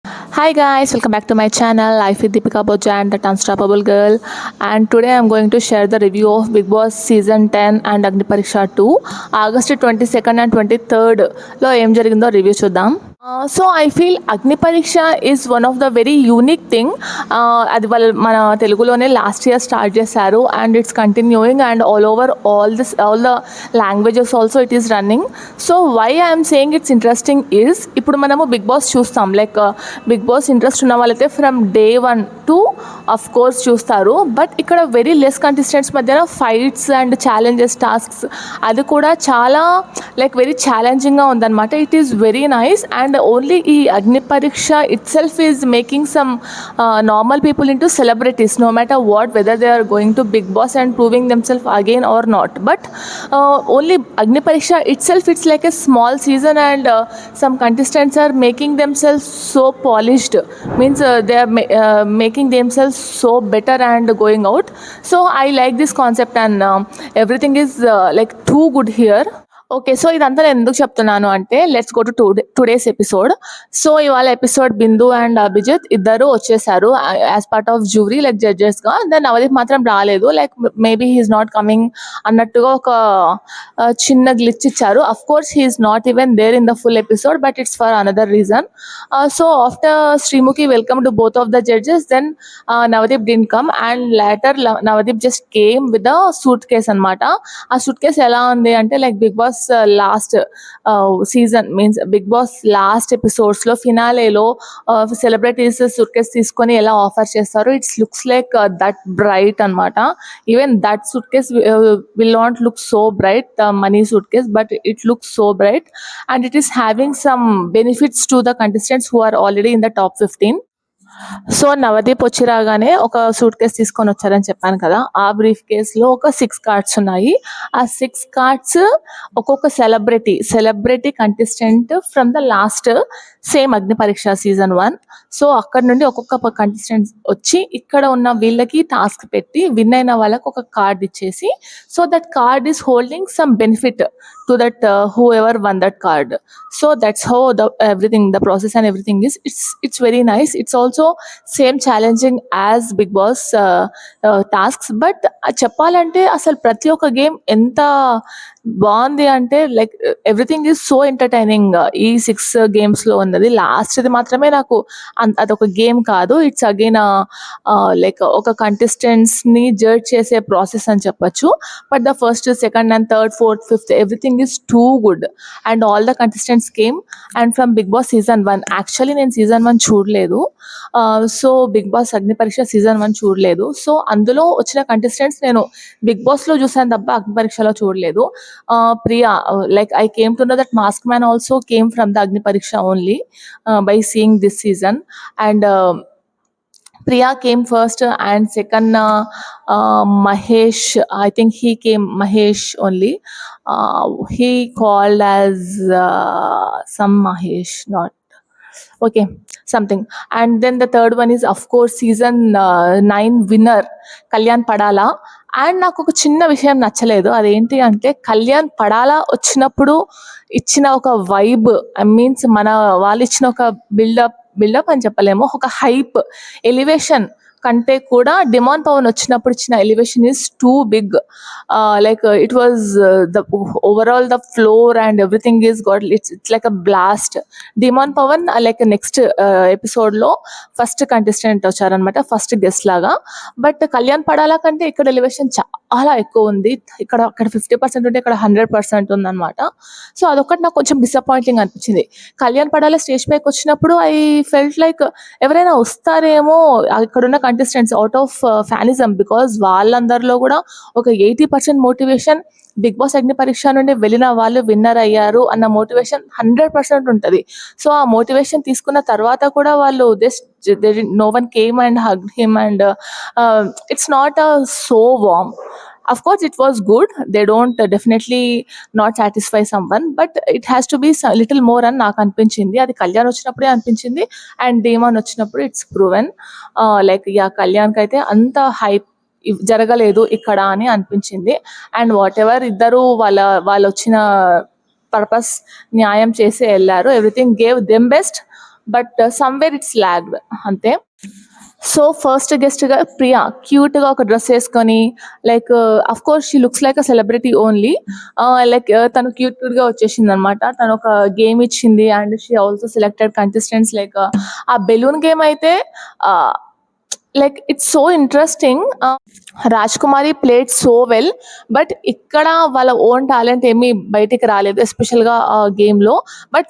Hi guys, welcome back to my channel. Life with Deepika Boja and the Unstoppable Girl. And today I'm going to share the review of Big Boss Season 10 and Agni Pariksha 2. August 22nd and 23rd లో ఏం జరిగిందో review చూద్దాం. So I feel Agni Pariksha is one of the very unique thing. అది వాళ్ళు మన తెలుగులోనే last year start చేశారు and it's continuing and all the languages also it is running. So why I'm saying it's interesting is ఇప్పుడు మనము Bigg Boss చూస్తాం. Like Bigg Boss interest ఉన్న వాళ్ళైతే from day 1 to of course చూస్తారు. But ఇక్కడ very less contestants మధ్యన fights and challenges tasks అది కూడా చాలా లైక్ వెరీ ఛాలెంజింగ్గా ఉందన్నమాట. It is very nice and only ఈ Agni Pariksha itself is making some normal people into celebrities no matter what, whether they are going to Bigg Boss and proving them self again or not. But only Agni Pariksha itself it's like a small season and some contestants are making themselves so polished, means they are making themselves so better and going out. So I like this concept and everything is like too good here. Okay, so ఇదంతా నేను ఎందుకు చెప్తున్నాను అంటే let's go to today's episode. So ఇవాళ episode Bindu and Abhijeet ఇద్దరు వచ్చేసారు as part of jury like జడ్జెస్గా. Then Navdeep మాత్రం రాలేదు, like maybe he's not coming అన్నట్టుగా ఒక చిన్న గ్లిచ్ ఇచ్చారు. Of course he's not even there in the full episode, but it's for another reason. So after Sreemukhi welcome to both of the judges, then Navdeep didn't come and later Navdeep just came with the suitcase అనమాట. ఆ suitcase ఎలా ఉంది అంటే like Bigg Boss last season, means Bigg Boss last episodes లో ఫినాలేలో celebrities suitcase తీసుకొని ఎలా offer చేస్తారు, it's looks like that bright అనమాట. Even that suitcase will not look so bright, the money suitcase, but it looks so bright and it is having some benefits to the contestants who are already in the top 15. So Navdeep వచ్చి రాగానే ఒక suit case తీసుకొని వచ్చారని చెప్పాను కదా, ఆ brief కేసులో ఒక 6 కార్డ్స్ ఉన్నాయి. ఆ 6 కార్డ్స్ ఒక్కొక్క celebrity contestant from the last same అగ్ని పరీక్ష సీజన్ 1. సో అక్కడ నుండి ఒక్కొక్క కంటెస్టెంట్ వచ్చి ఇక్కడ ఉన్న వీళ్ళకి టాస్క్ పెట్టి విన్ అయిన వాళ్ళకి ఒక కార్డ్ ఇచ్చేసి, so that card is holding some benefit to that who ever one that card. So that's how the process and everything is. It's very nice. It's also same challenging as Big Boss tasks. But చెప్పాలంటే అసలు ప్రతి ఒక్క game ఎంత బాగుంది అంటే like everything is so entertaining. ఈ 6 games లో ఉన్నది లాస్ట్ది మాత్రమే నాకు అదొక గేమ్ కాదు, ఇట్స్ అగైన్ లైక్ ఒక కంటెస్టెంట్స్ ని జడ్జ్ చేసే ప్రాసెస్ అని చెప్పొచ్చు. But the first, second and third, fourth, fifth everything is too good and all the contestants came and from Bigg Boss season 1. Actually నేను సీజన్ 1 చూడలేదు. So big boss అగ్ని పరీక్ష season 1 చూడలేదు. So అందులో వచ్చిన కంటెస్టెంట్స్ నేను బిగ్ బాస్ లో చూసాను తప్ప అగ్ని పరీక్షలో చూడలేదు. Priya, like I came to know that Maskman also came from the Agni Pariksha only by seeing this season. And Priya came first and second Mahesh, I think he came Mahesh only. He called as some Mahesh, not okay, something. And then the third one is of course season 9 winner Kalyan Padala. And నాకు ఒక చిన్న విషయం నచ్చలేదు, అదేంటి అంటే కళ్యాణ్ పడాలా వచ్చినప్పుడు ఇచ్చిన ఒక వైబ్, ఐ మీన్స్ మన వాళ్ళు ఇచ్చిన ఒక బిల్డప్ అని చెప్పలేము, ఒక హైప్ ఎలివేషన్ కంటే కూడా డిమాన్ పవన్ వచ్చినప్పుడు ఇచ్చిన elevation is too big. Like it was the overall the floor and everything is got it's like a blast. Demon Pavan like next episode లో ఫస్ట్ కంటెస్టెంట్ వచ్చారనమాట, ఫస్ట్ గెస్ట్ లాగా. బట్ కళ్యాణ్ పడాలా కంటే ఇక్కడ ఎలివేషన్ చాలా ఎక్కువ ఉంది. అక్కడ 50% ఉంటే ఇక్కడ 100% ఉందన్నమాట. సో అదొకటి నాకు కొంచెం డిసప్పాయింటింగ్ అనిపించింది. కళ్యాణ్ పడాలా స్టేజ్ పైకి వచ్చినప్పుడు ఐ ఫెల్ట్ లైక్ ఎవరైనా వస్తారేమో ఇక్కడున్న contestants out of fanism, because వాళ్ళందరిలో కూడా ఒక 80% మోటివేషన్ బిగ్ బాస్ అగ్ని పరీక్ష నుండి వెళ్ళిన వాళ్ళు విన్నర్ అయ్యారు అన్న మోటివేషన్ 100% ఉంటుంది. సో ఆ మోటివేషన్ తీసుకున్న తర్వాత కూడా వాళ్ళు no one came and hugged him and it's not so warm. Of course it was good, they don't definitely not satisfy someone, but it has to be little more అని నాకు అనిపించింది. అది కళ్యాణ్ వచ్చినప్పుడే అనిపించింది అండ్ డేమాన్ వచ్చినప్పుడు it's proven like yeah కళ్యాణ్కి అయితే అంత హైప్ జరగలేదు ఇక్కడ అని అనిపించింది. అండ్ వాట్ ఎవర్ ఇద్దరు వాళ్ళు వచ్చిన పర్పస్ న్యాయం చేసి వెళ్ళారు, everything gave them best. But somewhere it's logged అంతే. సో ఫస్ట్ గెస్ట్గా ప్రియా క్యూట్గా ఒక డ్రెస్ వేసుకొని like of course she looks like a celebrity only. Like తను క్యూట్గా వచ్చేసింది అనమాట. తను ఒక గేమ్ ఇచ్చింది and she also selected contestants. Like ఆ బెలూన్ గేమ్ అయితే like it's so interesting. Raj Kumari played so well, but ఇక్కడ వాళ్ళ ఓన్ టాలెంట్ ఏమీ బయటికి రాలేదు ఎస్పెషల్గా గేమ్లో. బట్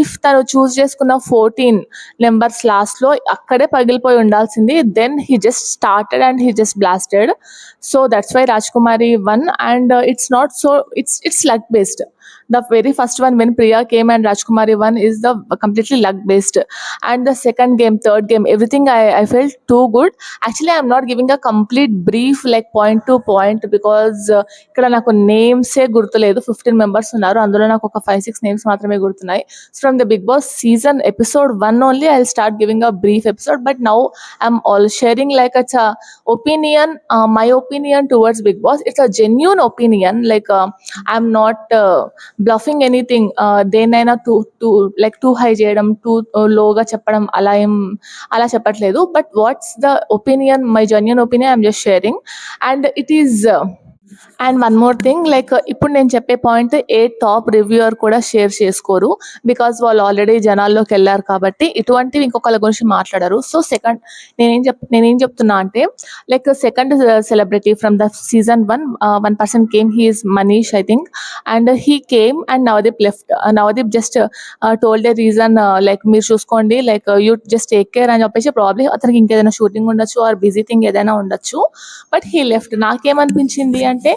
ఇఫ్ తను చూస్ చేసుకున్న 14 నెంబర్స్ లాస్ట్లో అక్కడే పగిలిపోయి ఉండాల్సింది. Then he just started and he just blasted. So that's why Raj Kumari won. And it's not so, it's luck based. The very first one when Priya came and Rajkumari won is the completely luck based. And the second game, third game, everything I felt too good. Actually I'm not giving a complete brief like point to point because ఇక్కడ నాకు నేమ్సే గుర్తులేదు. 15 members ఉన్నారు, అందులో నాకు ఒక 5-6 names మాత్రమే గుర్తున్నాయి. From the Bigg Boss season episode 1 only I start giving a brief episode. But now I'm all sharing like it's a opinion, my opinion towards Big Boss. It's a genuine opinion. Like I'm not bluffing anything. దేన్నైనా two like two high చేయడం, two లోగా చెప్పడం అలా చెప్పట్లేదు. But what's the opinion, my genuine opinion I'm just sharing. And it is and one more thing, like ఇప్పుడు నేను చెప్పే point ఏ top reviewer కూడా షేర్ చేసుకోరు బికాజ్ వాళ్ళు ఆల్రెడీ జనాల్లోకి వెళ్ళారు కాబట్టి ఇటువంటివి ఇంకొకళ్ళ గురించి మాట్లాడరు. సో సెకండ్ నేనేం చెప్తున్నా అంటే like second celebrity from the season 1 person came. He is Manish I think. And he came and Navdeep left. Navdeep just told A reason like మీరు చూసుకోండి, like you just take care అని చెప్పేసి. ప్రాబ్లీ అతనికి ఇంకేదైనా షూటింగ్ ఉండొచ్చు ఆర్ బిజీ థింగ్ ఏదైనా ఉండొచ్చు. But he left. నాకేమనిపించింది అంటే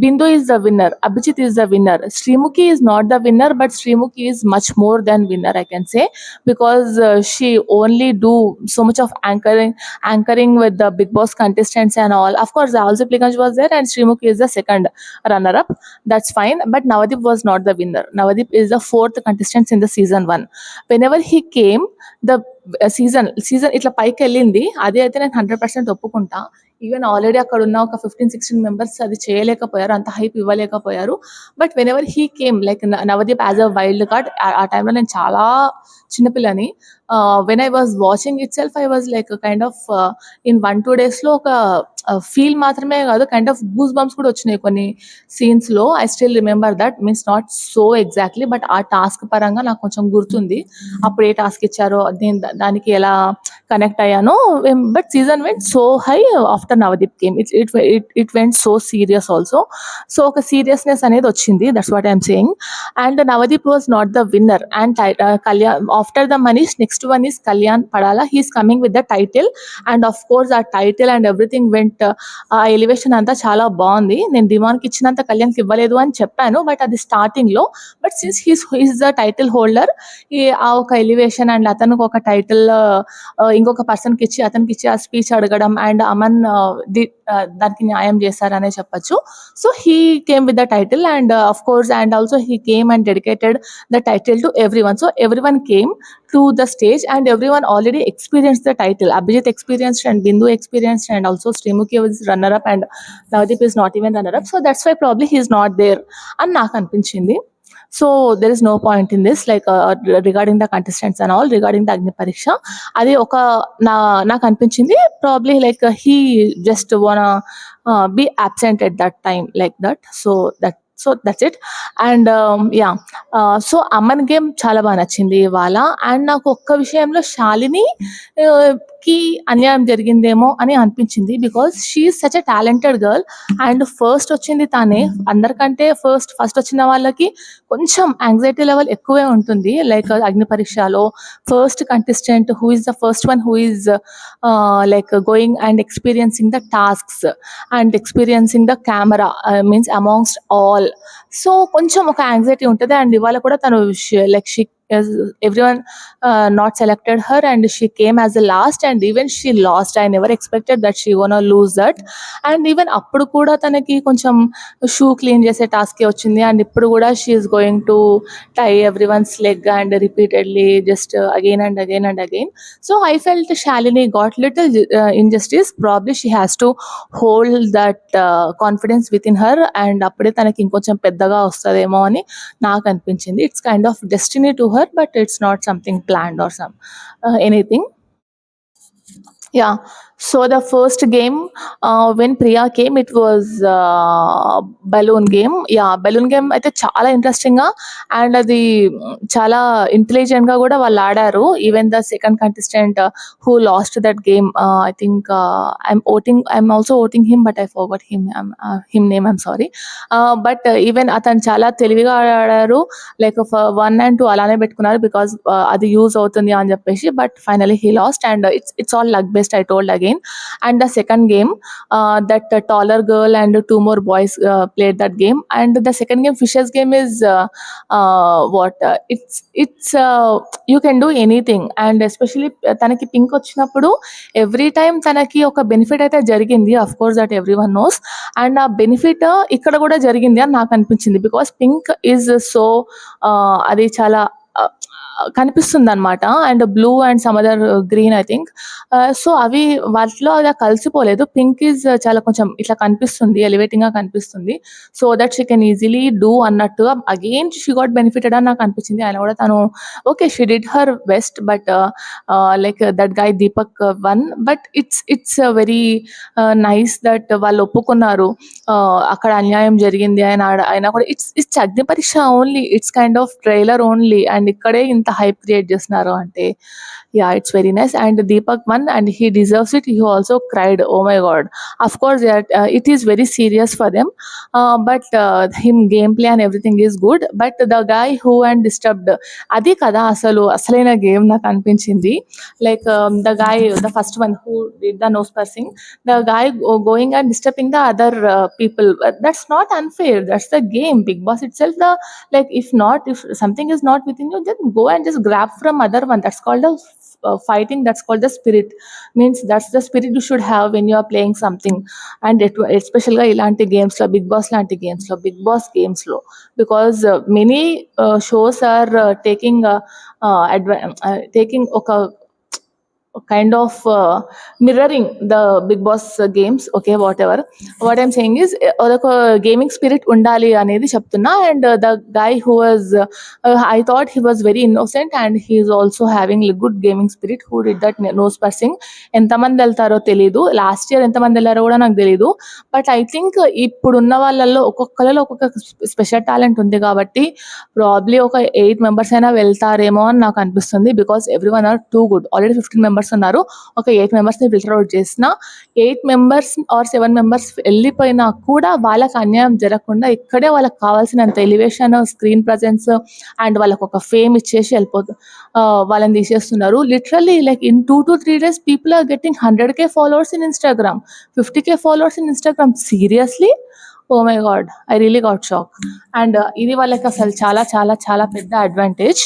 Bindu is the winner, Abhijit is the winner, Srimuki is not the winner, but Srimuki is much more than winner I can say, because she only do so much of anchoring with the Big Boss contestants and all. Of course also Pliganj was there and Srimuki is the second runner up, that's fine. But Navadip was not the winner. Navadip is the fourth contestant in the season 1. Whenever he came, the season ఇట్లా పైకి వెళ్ళింది. అదే అయితే నేను 100% ఒప్పుకుంటా. Even already అక్కడ ఉన్న ఒక 15-16 మెంబర్స్ అది చేయలేకపోయారు, అంత హైప్ ఇవ్వలేకపోయారు. But whenever he came like Navdeep as a wild card, ఆ టైంలో నేను చాలా చిన్నపిల్లని. When I was watching itself I was like kind of in 1-2 డేస్లో ఒక ఫీల్ మాత్రమే కాదు, కైండ్ ఆఫ్ గూస్ బంప్స్ కూడా వచ్చినాయి కొన్ని సీన్స్లో. I still remember that, means not so exactly but ఆ టాస్క్ పరంగా నాకు కొంచెం గుర్తుంది అప్పుడు ఏ టాస్క్ ఇచ్చారో నేను దానికి ఎలా కనెక్ట్ అయ్యానో. But season went so high after Navdeep game. It went so serious also. So ఒక సీరియస్నెస్ అనేది వచ్చింది, that's what I'm saying. And Navdeep was not the winner. And Kalyan after the Manish next one is Kalyan Padala. He's coming with the title and of course ఆ title and everything went, ఆ elevation అంతా చాలా బాగుంది. నేను డిమాన్కి ఇచ్చినంత కళ్యాణ్కి ఇవ్వలేదు అని చెప్పాను బట్ అది స్టార్టింగ్ లో. But since he's the title holder, ఆ ఒక ఎలివేషన్ అండ్ అతనికి ఒక టైటిల్ ఇంకొక పర్సన్కి ఇచ్చి అతనికి ఇచ్చి ఆ స్పీచ్ అడగడం అండ్ అమన్ దానికి న్యాయం చేశారనే చెప్పొచ్చు. So he came with the title and of course and also he came and dedicated the title to everyone. So everyone came to the stage and everyone already experienced the title. Abhijit experienced and Bindu experienced and also Srimuki was runner up and Navdeep is not even runner up. So that's why probably he is not there అని నాకు అనిపించింది. So there is no point in this like regarding the contestants and all, regarding the Agni Pariksha అది ఒక నాకు అనిపించింది probably like he just wanna be absent at that time like that. So that's it. And yeah, so Amman game చాలా బాగా నచ్చింది ఇవాళ. And నాకు ఒక్క విషయంలో శాలిని కి అన్యాయం జరిగిందేమో అని అనిపించింది because she is such a talented girl and first వచ్చింది తానే. అందరికంటే ఫస్ట్ వచ్చిన వాళ్ళకి కొంచెం యాంగ్జైటీ లెవెల్ ఎక్కువే ఉంటుంది. లైక్ అగ్ని పరీక్షలో first contestant who is the first one who is like going and experiencing the tasks and experiencing the camera means amongst all. So కొంచెం ఒక యాంగ్జైటీ ఉంటుంది. అండ్ ఇవాళ కూడా తను like she everyone not selected her and she came as the last and even she lost. I never expected that she gonna lose that. And even appudu kuda tanaki koncham shoe clean chese task ochindi and ippudu kuda she is going to tie everyone's leg and repeatedly just again and again and again. So I felt Shalini got little injustice. Probably she has to hold that confidence within her and appude tanaki inkoncham peddaga vastademo ani naaku anipinchindi. It's kind of destiny to her. her, but it's not something planned or anything. Yeah. So the first game, when Priya came, it was balloon game. Yeah, balloon game అయితే చాలా interesting గా and అది చాలా intelligent గా కూడా వాళ్ళు ఆడారు. Even the second contestant who lost that game, I think I'm also voting him, but I forgot him name, I'm sorry. But even అతను చాలా తెలివిగా ఆడారు. లైక్ 1 and 2 అలానే పెట్టుకున్నారు బికాస్ అది యూజ్ అవుతుంది అని చెప్పేసి. But finally he lost and it's all luck best, I told again. And the second game, that taller girl and 2 more boys played that game. And the second game, Fisher's game, is what it's you can do anything. And especially తనకి pink వచ్చినప్పుడు every time తనకి ఒక benefit అయితే జరిగింది, of course that every one nose. And ఆ benefit ఇక్కడ కూడా జరిగింది అని నాకు అనిపించింది బికాస్ పింక్ ఈజ్ సో అది చాలా కనిపిస్తుంది అనమాట. And blue and some other green I think. So అవి వాటిలో అలా కలిసిపోలేదు. పింక్ ఈజ్ చాలా కొంచెం ఇట్లా కనిపిస్తుంది, ఎలివేటింగ్ గా కనిపిస్తుంది. So that she can easily do అన్నట్టుగా అగైన్ షీ గాట్ బెనిఫిటెడ్ అని నాకు అనిపించింది. ఆయన కూడా తను okay she did her best, but like that guy Deepak one. But it's very nice that వాళ్ళు ఒప్పుకున్నారు అక్కడ అన్యాయం జరిగింది ఆయన కూడా. It's Agni Pariksha only, it's kind of trailer only. And ఇక్కడే ఇంత హైప్ క్రియేట్ చేస్తున్నారు అంటే yeah it's very nice. And Deepak won and he deserves it. He also cried, oh my god. Of course it is very serious for them, but him game play and everything is good. But the guy who and disturbed, అది కదా అసలైన game నాకు అనిపించింది. Like the guy, the first one who did the nose piercing, the guy going and disturbing the other people, that's not unfair, that's the game. Big Boss itself, the like if something is not within you, just go and just grab from other one. That's called a fighting, that's called the spirit. Means that's the spirit you should have when you are playing something. And especially ga ilanti games lo, Big Boss lanti games lo, Big Boss games lo, because many shows are taking oka kind of mirroring the Big Boss games. Okay, whatever, what I'm saying is ఒక gaming spirit ఉండాలి అనేది చెప్తున్నా. And the guy who was I thought he was very innocent and he is also having a good gaming spirit who did that nose pursing. ఎంతమంది వెళ్తారో తెలీదు, last year ఎంతమంది వెళ్ళారో కూడా నాకు తెలీదు. బట్ ఐ థింక్ ఇప్పుడున్న వాళ్ళల్లో ఒక్కొక్కరిలో ఒక్కొక్క స్పెషల్ టాలెంట్ ఉంది కాబట్టి ప్రాబ్లీ ఒక 8 members అయినా వెళ్తారేమో అని నాకు అనిపిస్తుంది. Because every one are too good. Already 15 members ఉన్నారు, ఒక 8 members ని ఫిల్టర్ అవుట్ చేసిన 8 members ఆర్ 7 members వెళ్ళిపోయినా కూడా వాళ్ళకి అన్యాయం జరగకుండా ఇక్కడే వాళ్ళకి కావాల్సినంత ఎలివేషన్, స్క్రీన్ ప్రజెన్స్ అండ్ వాళ్ళకి ఒక ఫేమ్ ఇచ్చేసి వాళ్ళని తీసేస్తున్నారు. Literally like in 2 to 3 days people are getting 100K followers in Instagram, 50K followers in Instagram. Seriously, oh my god, I really got shock. And ఇది వాళ్ళకి అసలు చాలా చాలా చాలా పెద్ద advantage.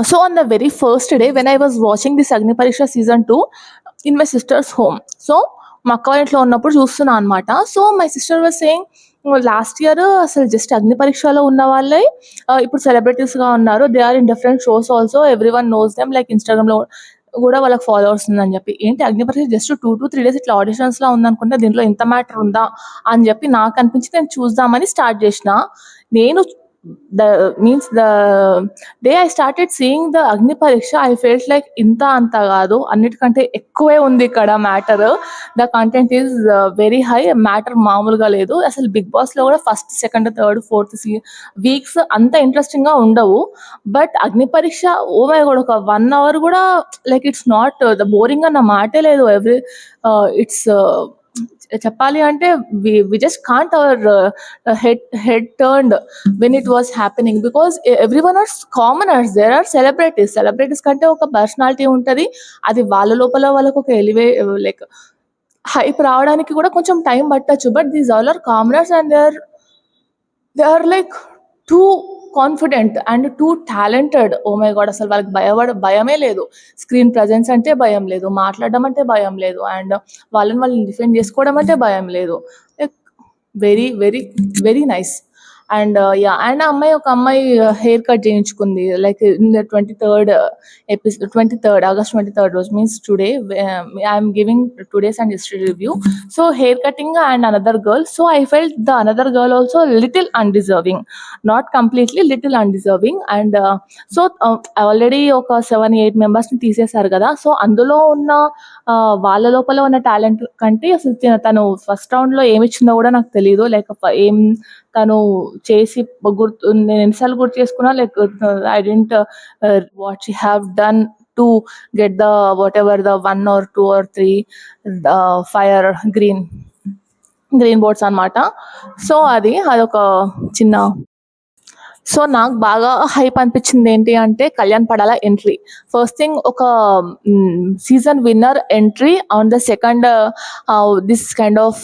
So on the very first day when I was watching this Agni Pariksha season 2 in my sister's home, so మా అక్క వాళ్ళ ఇంట్లో ఉన్నప్పుడు చూస్తున్నా అనమాట. So my sister was saying last year అసలు జస్ట్ అగ్ని పరీక్షలో ఉన్న వాళ్ళే ఇప్పుడు సెలబ్రిటీస్గా ఉన్నారు. They are in different shows also, every one knows them, like ఇన్స్టాగ్రామ్లో కూడా వాళ్ళకి ఫాలోవర్స్ ఉందని చెప్పి. ఏంటి అగ్ని పరీక్ష జస్ట్ 2 to 3 days ఇట్లా ఆడిషన్స్లో ఉందనుకుంటే దీంట్లో ఇంత మ్యాటర్ ఉందా అని చెప్పి నాకు అనిపించి నేను చూద్దామని స్టార్ట్ చేసిన. నేను the day I started seeing the Agni Pariksha, I felt like ఇంత అంత కాదు, అన్నిటికంటే ఎక్కువే ఉంది ఇక్కడ matter. The content is very high, matter మామూలుగా లేదు. అసలు బిగ్ బాస్ లో కూడా first, second, third, fourth weeks అంత ఇంట్రెస్టింగ్ గా ఉండవు. బట్ అగ్ని పరీక్ష, ఓ మై గాడ్, ఒక 1 hour కూడా like it's not the boring అన్న మాటే లేదు. ఇట్స్ చెప్పాలి అంటే we just can't our head turned when it was happening because everyone are commoners. There are celebrities కంటే ఒక పర్సనాలిటీ ఉంటది, అది వాళ్ళ లోపల వాళ్ళకు ఒక లైక్ హైప్ రావడానికి కూడా కొంచెం టైం పట్టచ్చు. But these all are commoners and they are like too confident and too talented. Oh my God, అసలు వాళ్ళకి భయమే లేదు. స్క్రీన్ ప్రజెన్స్ అంటే భయం లేదు, మాట్లాడడం అంటే భయం లేదు, అండ్ వాళ్ళని డిఫెండ్ చేసుకోవడం అంటే భయం లేదు. Like very very very nice. And yeah and ఒక అమ్మాయి హెయిర్ కట్ చేయించుకుంది like in the 23rd episode, 23rd August 23rd రోజు, means today. I'm giving today's and history review. So hair cutting and another girl, so I felt the another girl also little undeserving, not completely, little undeserving. And so already ఒక 7-8 మెంబర్స్ని తీసేశారు కదా, so అందులో ఉన్న వాళ్ళ లోపల ఉన్న talent కంటే అసలు తను ఫస్ట్ రౌండ్లో ఏమి ఇచ్చిందో కూడా నాకు తెలియదు. లైక్ ఏం తను చేసి నేను ఎన్నిసార్లు గుర్తు చేసుకున్నా, like I don't what she have done to get the whatever the 1 or 2 or 3 fire green boards అనమాట. సో అదొక చిన్న. సో నాకు బాగా హైప్ అనిపించింది ఏంటి అంటే Kalyan Padala entry. First thing, ఒక season winner entry on the second this kind of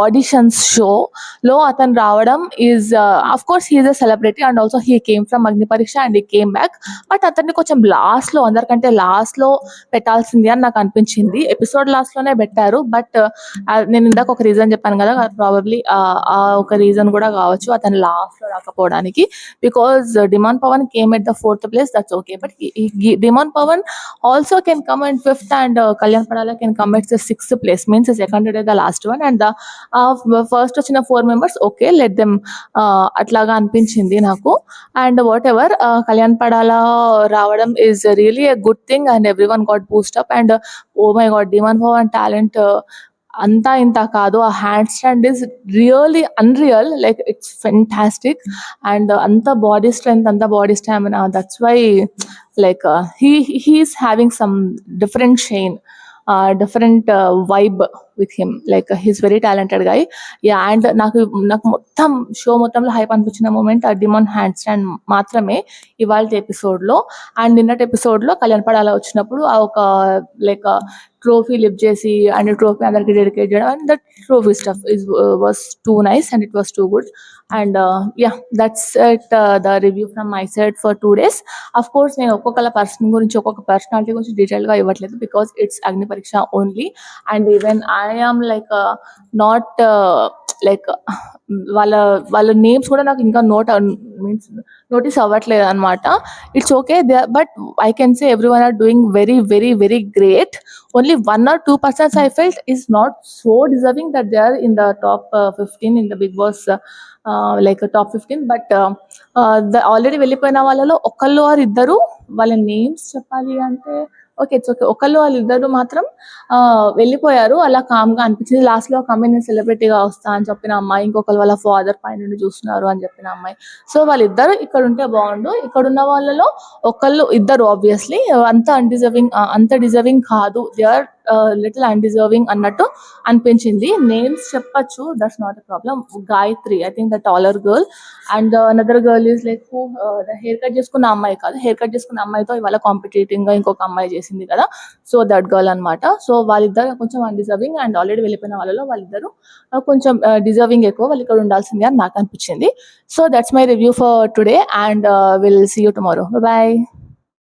auditions షోలో అతను రావడం is of course he is a celebrity and also he came from Agnipariksha and he came back. But అతన్ని కొంచెం లాస్ట్లో, అందరికంటే లాస్ట్లో పెట్టాల్సింది అని నాకు అనిపించింది. ఎపిసోడ్ లాస్ట్లోనే పెట్టారు, బట్ నేను ఇందాక ఒక రీజన్ చెప్పాను కదా, ప్రాబబ్లీ ఆ ఒక రీజన్ కూడా కావచ్చు అతను లాస్ట్లో రాకపోవడానికి. Because Dimon Pawan came at the 4th place, that's okay. But Dimon Pawan also can come in 5th and Kalyan Padala can come at the 6th place. Means the second day the last one and the first వచ్చిన 4 members, okay, let them అట్లాగా అనిపించింది నాకు. And whatever, Kalyan Padala రావడం is really a good thing and everyone got boost up and oh my god, Dimon Pawan talent అంతా ఇంత కాదు. ఆ hand stand is really unreal, like it's fantastic. And అంత body strength, అంత body stamina, that's why like he's having some different shine, different vibe with him. Like he's very talented guy. Yeah and నాకు మొత్తం show మొత్తంలో hype అనిపించిన moment ఆ డిమాన్ hand stand మాత్రమే ఇవాళ ఎపిసోడ్లో. అండ్ నిన్నటి ఎపిసోడ్లో కళ్యాణ్ పడాల వచ్చినప్పుడు ఆ ఒక లైక్ ట్రోఫీ లిఫ్ట్ చేసి అండ్ ట్రోఫీ అందరికి డెడికేట్ చేయడం, and that trophy stuff was two nice and it was two good. And yeah, that's it the review from my side for 2 days. Of course నేను ఒక్కొక్క person గురించి, ఒక్కొక్క personality గురించి డీటెయిల్గా ఇవ్వట్లేదు because it's Agni Pariksha only. And even I am like not like వాళ్ళ names కూడా నాకు ఇంకా నోటీస్ అవ్వట్లేదు అనమాట. It's okay, but I can say every one are doing very very very great. Only 1 or 2 persons I felt is not so deserving that they are in the top 15 in the Big Boss, like top 15. But already వెళ్ళిపోయిన వాళ్ళలో ఒకళ్ళు are ఇద్దరు, వాళ్ళ names చెప్పాలి అంటే okay it's okay, ఒకళ్ళు వాళ్ళిద్దరు మాత్రం వెళ్ళిపోయారు. అలా కామ్గా అనిపించింది. లాస్ట్లో ఒక అమ్మాయి నేను సెలబ్రిటీగా వస్తా అని చెప్పిన అమ్మాయి, ఇంకొకరు వాళ్ళ ఫాదర్ పై నుండి చూస్తున్నారు అని చెప్పిన అమ్మాయి. సో వాళ్ళిద్దరు ఇక్కడ ఉంటే బాగుండు. ఇక్కడ ఉన్న వాళ్ళలో ఒకళ్ళు ఇద్దరు ఆబ్వియస్లీ అంత డిజర్వింగ్ కాదు, దే ఆర్ లిటిల్ అన్డిజర్వింగ్ అన్నట్టు అనిపించింది. నేమ్స్ చెప్పచ్చు, that's not a problem. Gayatri, I think the taller girl, and another girl is like hair cut చేసుకున్న అమ్మాయి కాదు, హెయిర్ కట్ చేసుకున్న అమ్మాయితో ఇవాళ కాంపిటేటింగ్ గా ఇంకొక అమ్మాయి చేసింది కదా, సో దట్ గర్ల్ అనమాట. సో వాళ్ళిద్దరు కొంచెం అన్డిజర్వింగ్ అండ్ ఆల్రెడీ వెళ్ళిపోయిన వాళ్ళలో వాళ్ళిద్దరు కొంచెం డిజర్వింగ్ ఎక్కువ, వాళ్ళు ఇక్కడ ఉండాల్సింది అని నాకు అనిపించింది. So that's my review for today and will see you tomorrow. Bye.